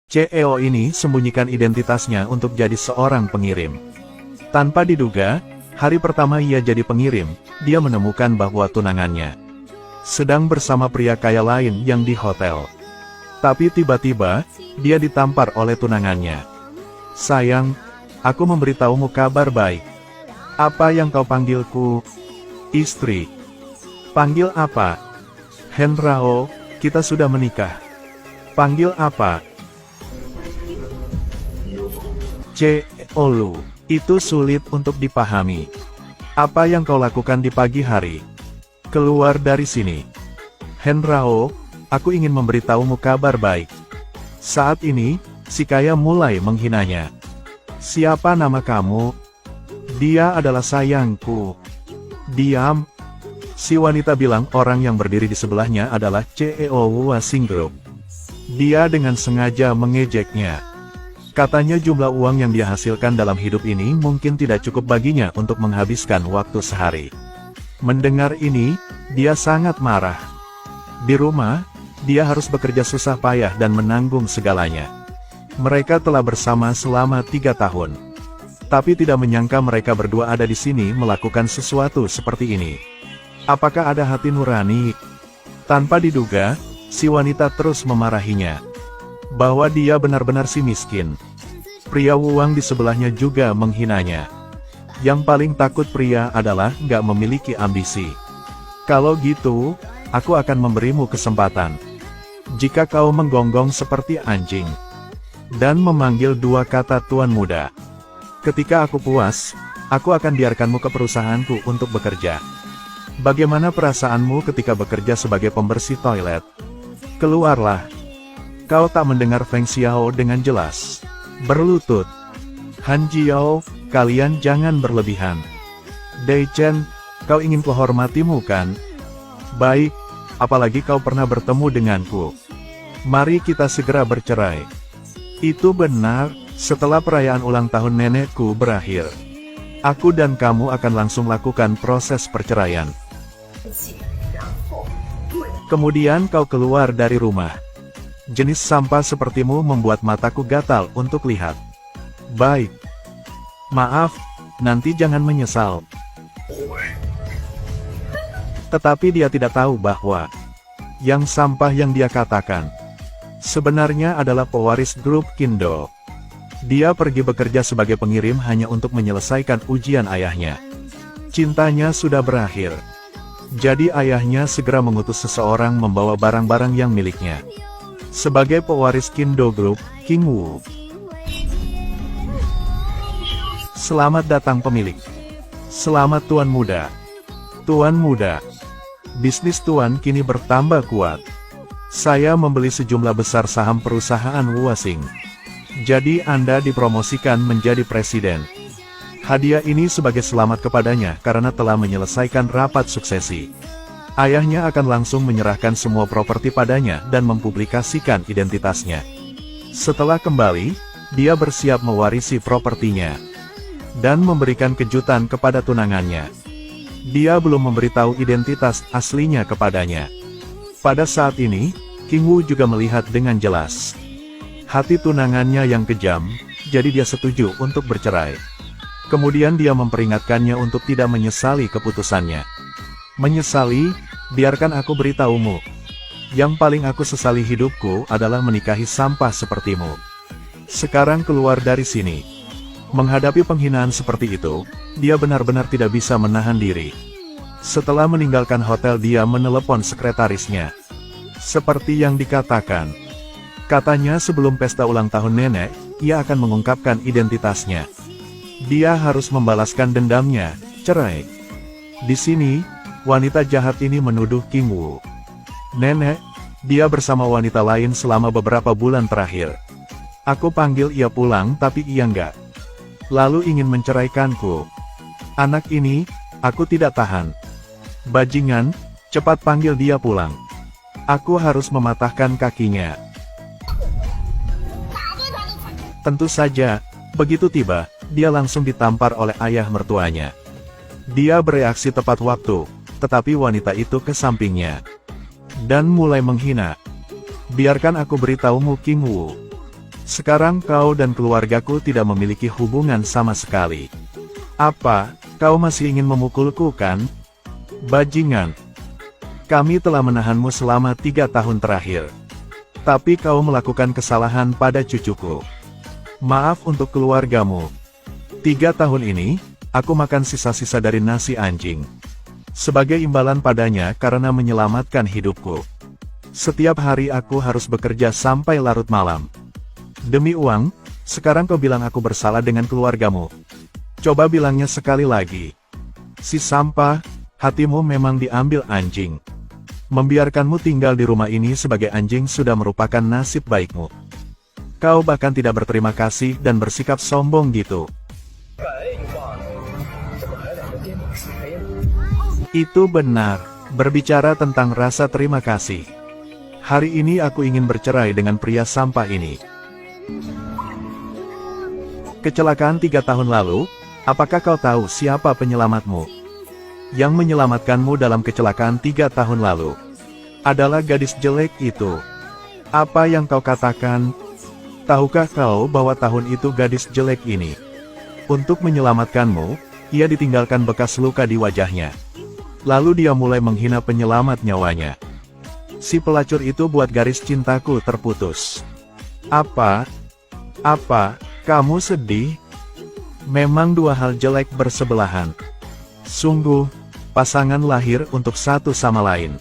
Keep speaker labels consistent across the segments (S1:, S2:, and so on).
S1: CEO ini sembunyikan identitasnya untuk jadi seorang pengirim. Tanpa diduga, hari pertama ia jadi pengirim, dia menemukan bahwa tunangannya sedang bersama pria kaya lain yang di hotel. Tapi tiba-tiba, dia ditampar oleh tunangannya. "Sayang, aku memberitahumu kabar baik." "Apa yang kau panggilku?" "Istri." "Panggil apa?" "Henrao, kita sudah menikah." "Panggil apa?" "Olu." Itu sulit untuk dipahami. "Apa yang kau lakukan di pagi hari?" "Keluar dari sini." "Henrao, aku ingin memberitahumu kabar baik." Saat ini, si kaya mulai menghinanya. "Siapa nama kamu?" "Dia adalah sayangku." "Diam." Si wanita bilang orang yang berdiri di sebelahnya adalah CEO Wasing Group. Dia dengan sengaja mengejeknya. Katanya jumlah uang yang dia hasilkan dalam hidup ini mungkin tidak cukup baginya untuk menghabiskan waktu sehari. Mendengar ini, dia sangat marah. Di rumah, dia harus bekerja susah payah dan menanggung segalanya. Mereka telah bersama selama 3 tahun. Tapi tidak menyangka mereka berdua ada di sini melakukan sesuatu seperti ini. Apakah ada hati nurani? Tanpa diduga, si wanita terus memarahinya. Bahwa dia benar-benar si miskin. Pria Wuang di sebelahnya juga menghinanya. Yang paling takut pria adalah nggak memiliki ambisi. "Kalau gitu, aku akan memberimu kesempatan. Jika kau menggonggong seperti anjing dan memanggil 2 kata tuan muda. Ketika aku puas, aku akan biarkanmu ke perusahaanku untuk bekerja." "Bagaimana perasaanmu ketika bekerja sebagai pembersih toilet?" "Keluarlah." Kau tak mendengar Feng Xiao dengan jelas. Berlutut. "Han Jiao, kalian jangan berlebihan." "Dai Chen, kau ingin kuhormatimu kan? Baik, apalagi kau pernah bertemu denganku. Mari kita segera bercerai." "Itu benar, setelah perayaan ulang tahun nenekku berakhir. Aku dan kamu akan langsung lakukan proses perceraian. Kemudian kau keluar dari rumah." Jenis sampah sepertimu membuat mataku gatal untuk lihat. "Baik. Maaf, nanti jangan menyesal." Tetapi dia tidak tahu bahwa yang sampah yang dia katakan sebenarnya adalah pewaris grup Kindo. Dia pergi bekerja sebagai pengirim hanya untuk menyelesaikan ujian ayahnya. Cintanya sudah berakhir. Jadi ayahnya segera mengutus seseorang membawa barang-barang yang miliknya. Sebagai pewaris Kindo Group, King Wu. "Selamat datang pemilik." "Selamat tuan muda." "Tuan muda, bisnis tuan kini bertambah kuat. Saya membeli sejumlah besar saham perusahaan Wasing. Jadi Anda dipromosikan menjadi presiden. Hadiah ini sebagai selamat kepadanya karena telah menyelesaikan rapat suksesi. Ayahnya akan langsung menyerahkan semua properti padanya dan mempublikasikan identitasnya. Setelah kembali, dia bersiap mewarisi propertinya dan memberikan kejutan kepada tunangannya. Dia belum memberitahu identitas aslinya kepadanya. Pada saat ini, King Wu juga melihat dengan jelas hati tunangannya yang kejam, jadi dia setuju untuk bercerai. Kemudian dia memperingatkannya untuk tidak menyesali keputusannya. "Menyesali? Biarkan aku beritahumu. Yang paling aku sesali hidupku adalah menikahi sampah sepertimu. Sekarang keluar dari sini." Menghadapi penghinaan seperti itu, dia benar-benar tidak bisa menahan diri. Setelah meninggalkan hotel dia menelepon sekretarisnya. Seperti yang dikatakan. Katanya sebelum pesta ulang tahun nenek, ia akan mengungkapkan identitasnya. Dia harus membalaskan dendamnya, cerai. Di sini, wanita jahat ini menuduh King Wu. "Nenek, dia bersama wanita lain selama beberapa bulan terakhir. Aku panggil ia pulang tapi ia enggak. Lalu ingin menceraikanku. Anak ini, aku tidak tahan. Bajingan, cepat panggil dia pulang. Aku harus mematahkan kakinya." Tentu saja, begitu tiba, dia langsung ditampar oleh ayah mertuanya. Dia bereaksi tepat waktu, tetapi wanita itu ke sampingnya dan mulai menghina. "Biarkan aku beritahumu King Wu. Sekarang kau dan keluargaku tidak memiliki hubungan sama sekali. Apa, kau masih ingin memukulku kan? Bajingan. Kami telah menahanmu selama 3 tahun terakhir. Tapi kau melakukan kesalahan pada cucuku. Maaf untuk keluargamu. 3 tahun ini, aku makan sisa-sisa dari nasi anjing. Sebagai imbalan padanya karena menyelamatkan hidupku. Setiap hari aku harus bekerja sampai larut malam. Demi uang, sekarang kau bilang aku bersalah dengan keluargamu. Coba bilangnya sekali lagi. Si sampah, hatimu memang diambil anjing. Membiarkanmu tinggal di rumah ini sebagai anjing sudah merupakan nasib baikmu. Kau bahkan tidak berterima kasih dan bersikap sombong gitu. Itu benar, berbicara tentang rasa terima kasih. Hari ini aku ingin bercerai dengan pria sampah ini. Kecelakaan 3 tahun lalu, apakah kau tahu siapa penyelamatmu? Yang menyelamatkanmu dalam kecelakaan 3 tahun lalu adalah gadis jelek itu. Apa yang kau katakan? Tahukah kau bahwa tahun itu gadis jelek ini? Untuk menyelamatkanmu, ia ditinggalkan bekas luka di wajahnya. Lalu dia mulai menghina penyelamat nyawanya. Si pelacur itu buat garis cintaku terputus. Apa? Kamu sedih? Memang 2 hal jelek bersebelahan. Sungguh, pasangan lahir untuk satu sama lain.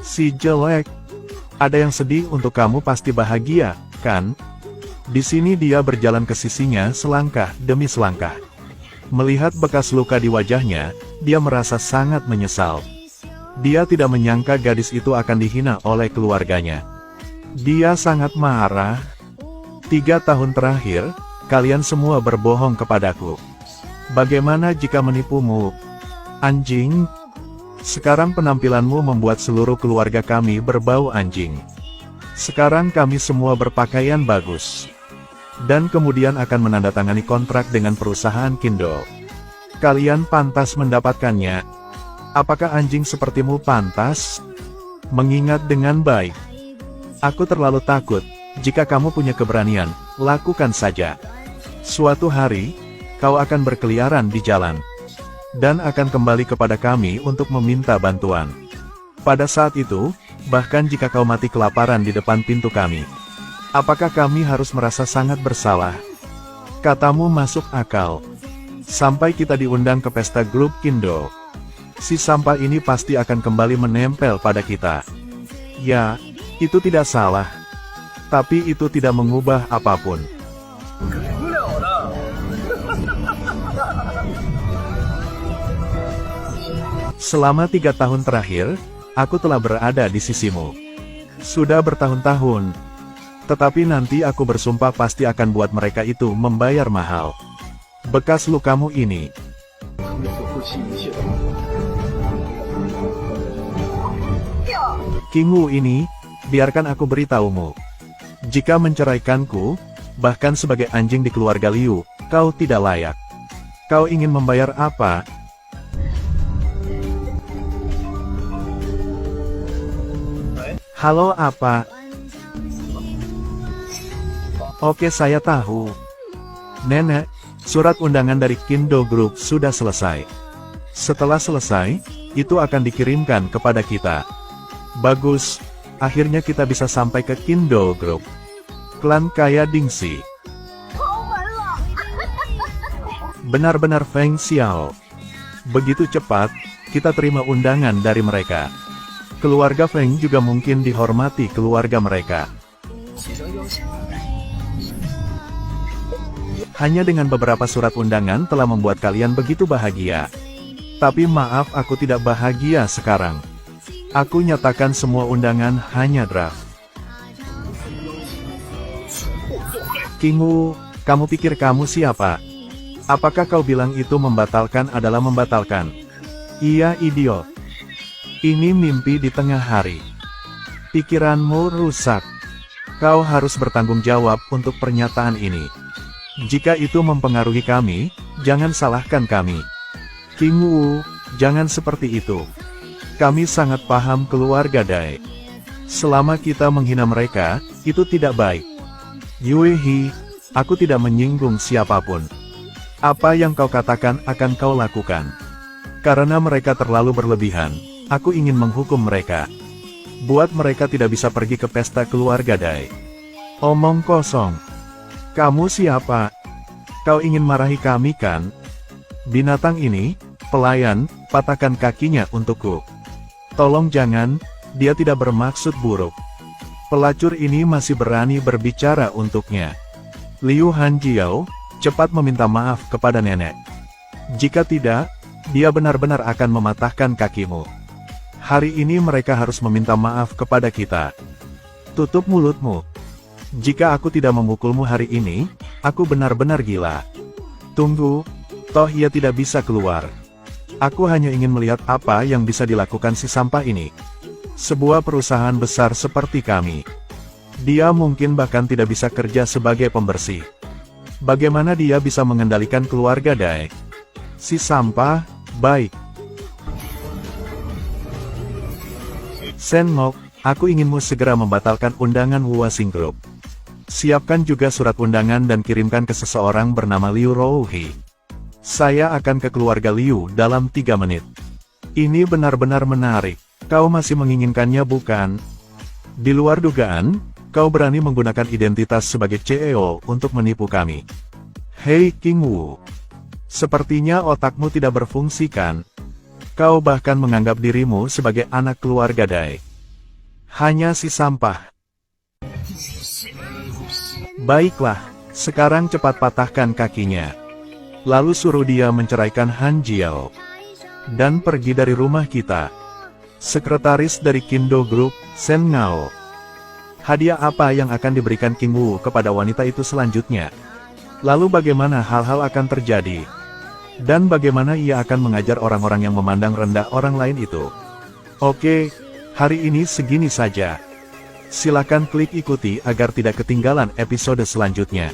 S1: Si jelek, ada yang sedih untuk kamu pasti bahagia, kan? Di sini dia berjalan ke sisinya selangkah demi selangkah. Melihat bekas luka di wajahnya, dia merasa sangat menyesal. Dia tidak menyangka gadis itu akan dihina oleh keluarganya. Dia sangat marah. 3 tahun terakhir, kalian semua berbohong kepadaku. Bagaimana jika menipumu? Anjing, sekarang penampilanmu membuat seluruh keluarga kami berbau anjing. Sekarang kami semua berpakaian bagus. Dan kemudian akan menandatangani kontrak dengan perusahaan Kindle. Kalian pantas mendapatkannya. Apakah anjing sepertimu pantas? Mengingat dengan baik. Aku terlalu takut, jika kamu punya keberanian, lakukan saja. Suatu hari, kau akan berkeliaran di jalan. Dan akan kembali kepada kami untuk meminta bantuan. Pada saat itu, bahkan jika kau mati kelaparan di depan pintu kami, apakah kami harus merasa sangat bersalah? Katamu masuk akal. Sampai kita diundang ke pesta grup Kindle. Si sampah ini pasti akan kembali menempel pada kita. Ya, itu tidak salah. Tapi itu tidak mengubah apapun. Selama 3 tahun terakhir, aku telah berada di sisimu. Sudah bertahun-tahun. Tetapi nanti aku bersumpah pasti akan buat mereka itu membayar mahal. Bekas lukamu ini. King Wu ini, biarkan aku beritahumu. Jika menceraikanku, bahkan sebagai anjing di keluarga Liu, kau tidak layak. Kau ingin membayar apa? Halo apa? Oke saya tahu. Nenek, surat undangan dari Kindle Group sudah selesai. Setelah selesai, itu akan dikirimkan kepada kita. Bagus, akhirnya kita bisa sampai ke Kindle Group. Klan kaya Dingxi. Benar-benar Feng Xiao. Begitu cepat, kita terima undangan dari mereka. Keluarga Feng juga mungkin dihormati keluarga mereka. Hanya dengan beberapa surat undangan telah membuat kalian begitu bahagia. Tapi maaf aku tidak bahagia sekarang. Aku nyatakan semua undangan hanya draft. King Wu, kamu pikir kamu siapa? Apakah kau bilang itu membatalkan adalah membatalkan? Iya idiot. Ini mimpi di tengah hari. Pikiranmu rusak. Kau harus bertanggung jawab untuk pernyataan ini. Jika itu mempengaruhi kami, jangan salahkan kami. King Wu, jangan seperti itu. Kami sangat paham keluarga Dai. Selama kita menghina mereka, itu tidak baik. Yue He, aku tidak menyinggung siapapun. Apa yang kau katakan akan kau lakukan. Karena mereka terlalu berlebihan, aku ingin menghukum mereka. Buat mereka tidak bisa pergi ke pesta keluarga Dai. Omong kosong. Kamu siapa? Kau ingin marahi kami kan? Binatang ini, pelayan, patahkan kakinya untukku. Tolong jangan, dia tidak bermaksud buruk. Pelacur ini masih berani berbicara untuknya. Liu Hanjiao, cepat meminta maaf kepada nenek. Jika tidak, dia benar-benar akan mematahkan kakimu. Hari ini mereka harus meminta maaf kepada kita. Tutup mulutmu. Jika aku tidak memukulmu hari ini, aku benar-benar gila. Tunggu, toh ia tidak bisa keluar. Aku hanya ingin melihat apa yang bisa dilakukan si sampah ini. Sebuah perusahaan besar seperti kami. Dia mungkin bahkan tidak bisa kerja sebagai pembersih. Bagaimana dia bisa mengendalikan keluarga Dai? Si sampah, baik. Sen-nok, aku inginmu segera membatalkan undangan Wuxing Group. Siapkan juga surat undangan dan kirimkan ke seseorang bernama Liu Rouhi. Saya akan ke keluarga Liu dalam 3 menit. Ini benar-benar menarik. Kau masih menginginkannya bukan? Di luar dugaan, kau berani menggunakan identitas sebagai CEO untuk menipu kami. Hei King Wu. Sepertinya otakmu tidak berfungsi kan? Kau bahkan menganggap dirimu sebagai anak keluarga Dai. Hanya si sampah. Baiklah, sekarang cepat patahkan kakinya. Lalu suruh dia menceraikan Han Jiao. Dan pergi dari rumah kita. Sekretaris dari Kindo Group, Sen Ngao. Hadiah apa yang akan diberikan King Wu kepada wanita itu selanjutnya? Lalu bagaimana hal-hal akan terjadi? Dan bagaimana ia akan mengajar orang-orang yang memandang rendah orang lain itu? Oke, hari ini segini saja. Silakan klik ikuti agar tidak ketinggalan episode selanjutnya.